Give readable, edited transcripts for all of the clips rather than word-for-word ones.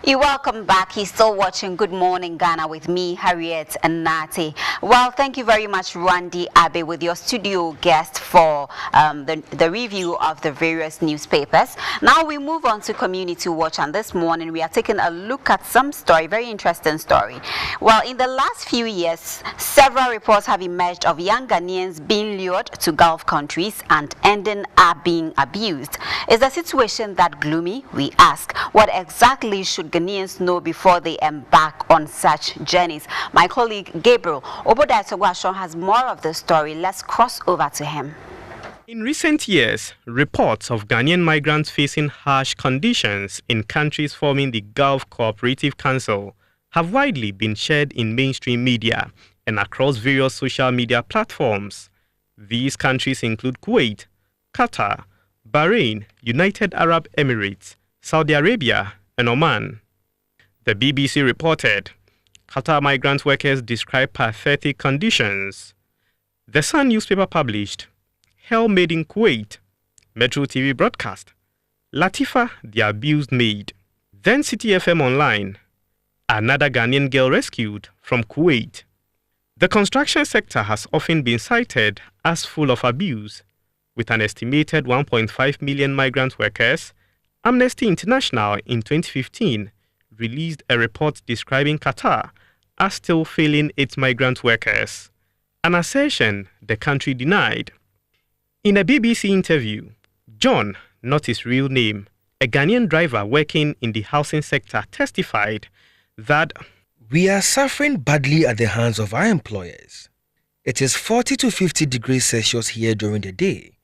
You're welcome back. He's still watching Good Morning Ghana with me, Harriet and Nati. Well, thank you very much, Randy Abe, with your studio guest for the review of the various newspapers. Now we move on to Community Watch, and this morning we are taking a look at some story, very interesting story. Well, in the last few years, several reports have emerged of young Ghanaians being lured to Gulf countries and ending up being abused. Is the situation that gloomy? We ask. What exactly should Ghanaians know before they embark on such journeys? My colleague Gabriel Torgbor-Ashong has more of the story. Let's cross over to him. In recent years, reports of Ghanaian migrants facing harsh conditions in countries forming the Gulf Cooperative Council have widely been shared in mainstream media and across various social media platforms. These countries include Kuwait, Qatar, Bahrain, United Arab Emirates, Saudi Arabia, and Oman. The BBC reported Qatar migrant workers describe pathetic conditions. The Sun newspaper published Hell Made in Kuwait. Metro TV broadcast Latifa, the abused maid. Then City FM Online, another Ghanaian girl rescued from Kuwait. The construction sector has often been cited as full of abuse. With an estimated 1.5 million migrant workers, Amnesty International in 2015 released a report describing Qatar as still failing its migrant workers, an assertion the country denied. In a BBC interview, John, not his real name, a Ghanaian driver working in the housing sector, testified that we are suffering badly at the hands of our employers. It is 40 to 50 degrees Celsius here during the day,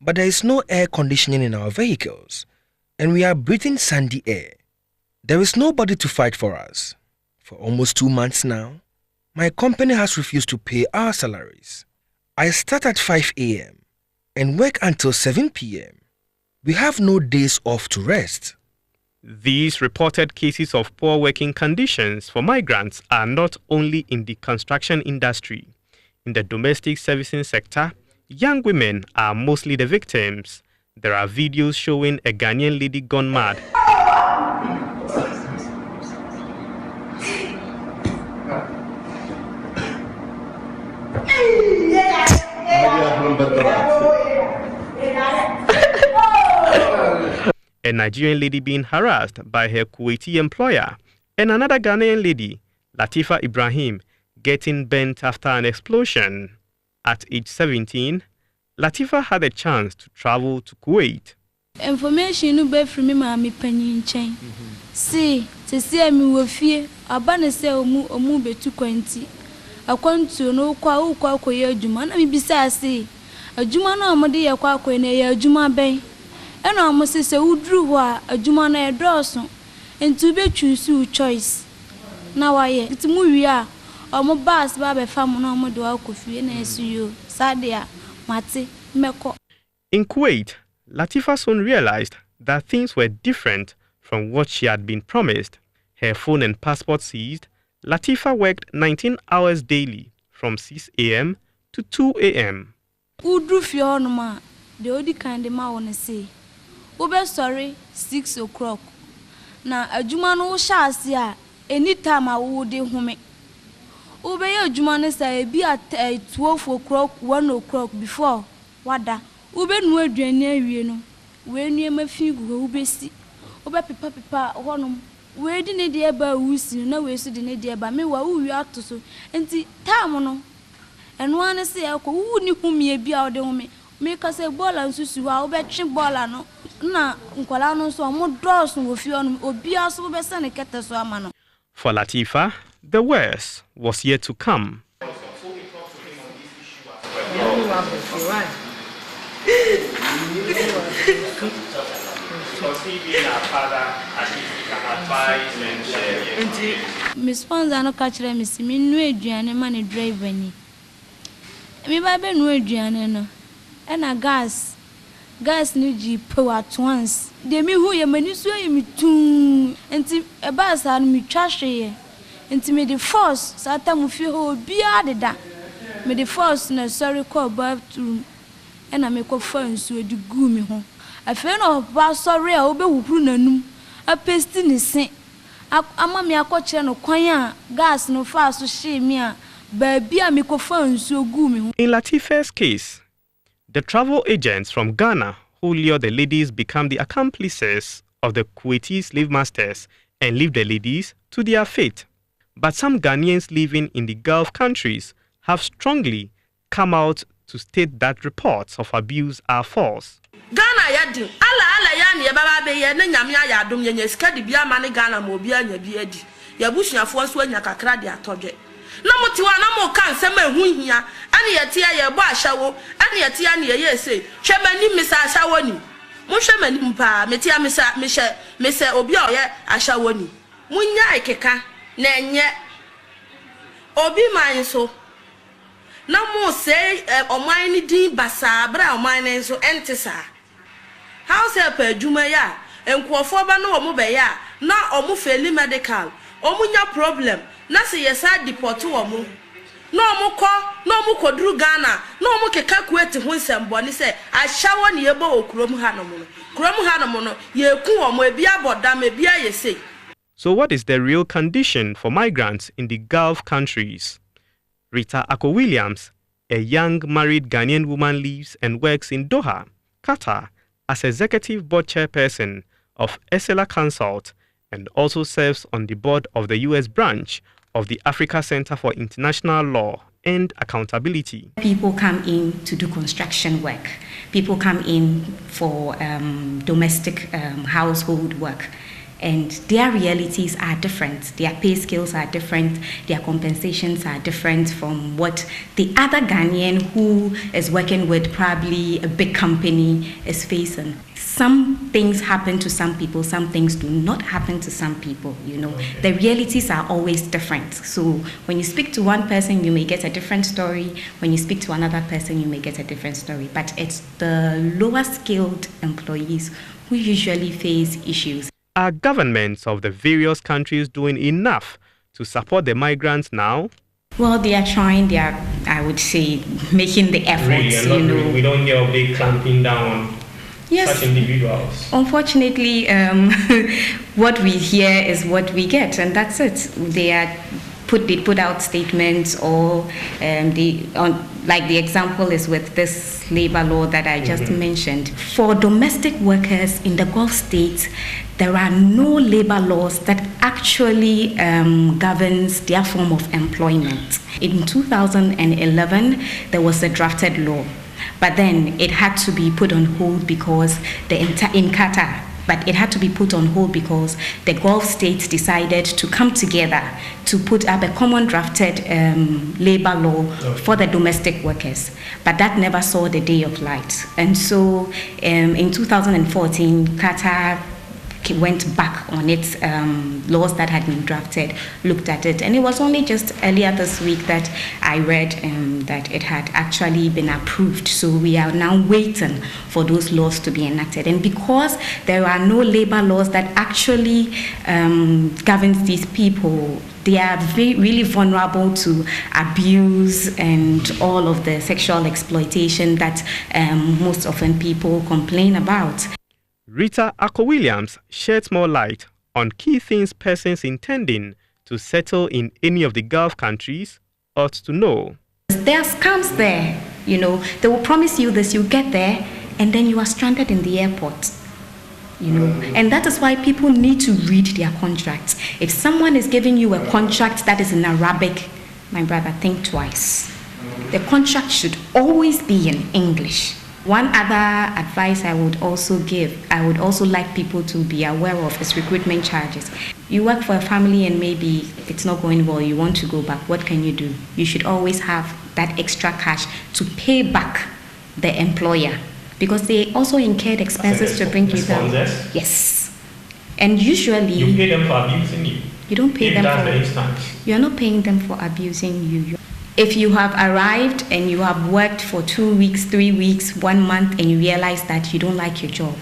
but there is no air conditioning in our vehicles, and we are breathing sandy air. There is nobody to fight for us. For almost 2 months now, my company has refused to pay our salaries. I start at 5 a.m. and work until 7 p.m. We have no days off to rest. These reported cases of poor working conditions for migrants are not only in the construction industry. In the domestic servicing sector, young women are mostly the victims. There are videos showing a Ghanaian lady gone mad. A Nigerian lady being harassed by her Kuwaiti employer, and another Ghanaian lady, Latifa Ibrahim, getting burnt after an explosion. At age 17, Latifa had a chance to travel to Kuwait. Information no be from me mama panyin chen. See, to see me wo fie, abane se omu betu kwanti. Akwantu no kwa koye adwuma na me bisa se. Adwuma na amode ye kwa koye na ye adwuma ben. Ena amose se uduru ho a adwuma na ye doso. Enti be choose choice. Na waye, iti mu wi a omo bus ba be fam na omo de wa kofie na esuyo. Sadia mate meko. In Kuwait, Latifa soon realized that things were different from what she had been promised. Her phone and passport seized, Latifa worked 19 hours daily from 6 a.m. to 2 a.m. Udru fionoma, the odi kind ma wanna say. Ube sorry, 6 o'clock. Na adwuma no sha ase a anytime a wo de home. Ube ye adwuma no say bi at 12 o'clock, 1 o'clock before wada. Ube nu aduane awie no. We nu emafi gu ube si. Ube pipa honum. We di ne de ba wusi na we su di ne de ba me wa wu ato so. Enti time no. Eno ane se akọ wu ni humie bia o de home. Me ka se bola nsusu wa ube twe bola no. Na nkwala no so mo dos wo fi onu obi aso be se ne kete so ama no. For Latifa, the worst was yet to come. Miss Ponza no catch them, Miss Minu Adrian, money driver. Me by Ben Adrian, and a gas no jeep at once. They me who ye many so me too, and a bus and me trash ye. And to me the force, Satan feel whole be added that. Me the force no sorry call bathroom, and I make a phone so the goo me home. A friend of Bass sorry, I obey who nanum, a pasting is sent. ama me akɔkyerɛ no kwan a gas no fa so hye me a baabi a me kofa nsuo gu me ho. In Latifah's case, the travel agents from Ghana who lure the ladies become the accomplices of the Kuwaiti slave masters and leave the ladies to their fate. But some Ghanaians living in the Gulf countries have strongly come out to state that reports of abuse are false. Ghana yadi ala ya ne baba be ye na nyame ayadom ye nyesika di bia ma ne Ghana mo bia nya bi adi ya busuafo so anya kakra de atodwe na motiwa na mo kan se ma hu hia ane ye tia ye bo ahyawo ane ye tia ne ye se hwemani misa ahyawo ni mo hwemani mpa metia misa mese obi a ye ahyawo ni munya ikeka na enye obi man so na mo say oman ni din basa bra oman ni so entisa house help adwuma ya enkuofo ba no omo be ya na omo feli medical omo nya problem na se yesa deport omo na omo kodru Ghana na omo keka Kuwait ho nsemboni se ahyawo ne yebo okurom ha no ye ku omo ebi abodam ebi ayese. So what is the real condition for migrants in the Gulf countries? Rita Ako-Williams, a young married Ghanaian woman, lives and works in Doha, Qatar, as executive board chairperson of Esela Consult and also serves on the board of the U.S. branch of the Africa Center for International Law and Accountability. People come in to do construction work. People come in for domestic household work. And their realities are different. Their pay scales are different. Their compensations are different from what the other Ghanaian who is working with probably a big company is facing. Some things happen to some people, some things do not happen to some people, you know. The realities are always different. So when you speak to one person, you may get a different story. When you speak to another person, you may get a different story. But it's the lower skilled employees who usually face issues. Are governments of the various countries doing enough to support the migrants now? Well, they are trying. They are, I would say, making the efforts. Really, we don't hear of big clamping down on such individuals. Unfortunately, what we hear is what we get, and that's it. They put out statements, or like the example is with this labor law that I just mentioned. For domestic workers in the Gulf states, there are no labor laws that actually governs their form of employment. In 2011, there was a drafted law, but then it had to be put on hold because in Qatar. But it had to be put on hold because the Gulf states decided to come together to put up a common drafted labor law for the domestic workers. But that never saw the day of light. And so in 2014, Qatar went back on its laws that had been drafted, looked at it, and it was only just earlier this week that I read that it had actually been approved. So we are now waiting for those laws to be enacted. And because there are no labor laws that actually governs these people, they are really vulnerable to abuse and all of the sexual exploitation that most often people complain about. Rita Ako-Williams sheds more light on key things persons intending to settle in any of the Gulf countries ought to know. There are scams there, you know. They will promise you this, you get there, and then you are stranded in the airport, you know. And that is why people need to read their contracts. If someone is giving you a contract that is in Arabic, my brother, think twice. The contract should always be in English. One other advice I would also give, I would also like people to be aware of, is recruitment charges. You work for a family and maybe it's not going well, you want to go back, what can you do? You should always have that extra cash to pay back the employer, because they also incurred expenses to bring you down. Yes. And usually you pay them for abusing you. You don't pay them for, you're not paying them for abusing you. If you have arrived and you have worked for 2 weeks, 3 weeks, 1 month, and you realize that you don't like your job,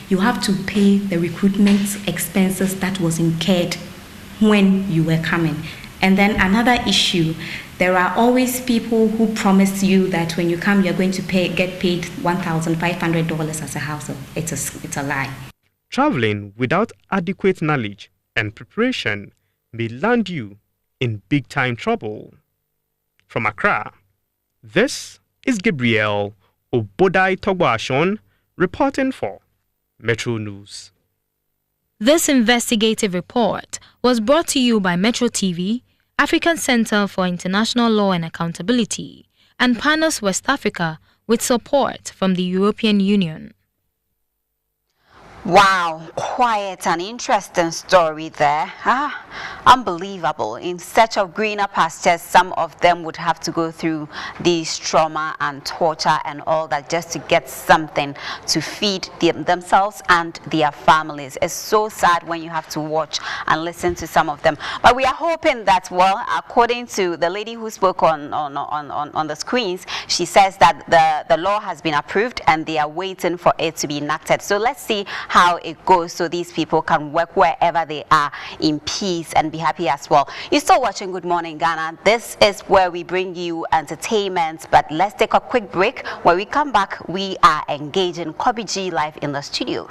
you have to pay the recruitment expenses that was incurred when you were coming. And then another issue, there are always people who promise you that when you come, you're going to get paid $1,500 as a household. It's a lie. Traveling without adequate knowledge and preparation may land you in big-time trouble. From Accra, this is Gabriel Obodai Torgbor-Ashong reporting for Metro News. This investigative report was brought to you by Metro TV, African Center for International Law and Accountability, and Panos West Africa with support from the European Union. Wow, quite an interesting story there. Unbelievable. In search of greener pastures, some of them would have to go through this trauma and torture and all that just to get something to feed themselves and their families. It's so sad when you have to watch and listen to some of them. But we are hoping that, well, according to the lady who spoke on the screens, she says that the law has been approved and they are waiting for it to be enacted. So let's see how it goes so these people can work wherever they are in peace and be happy as well. You're still watching Good Morning Ghana. This is where we bring you entertainment, but let's take a quick break. When we come back, we are engaging Kobe G live in the studio.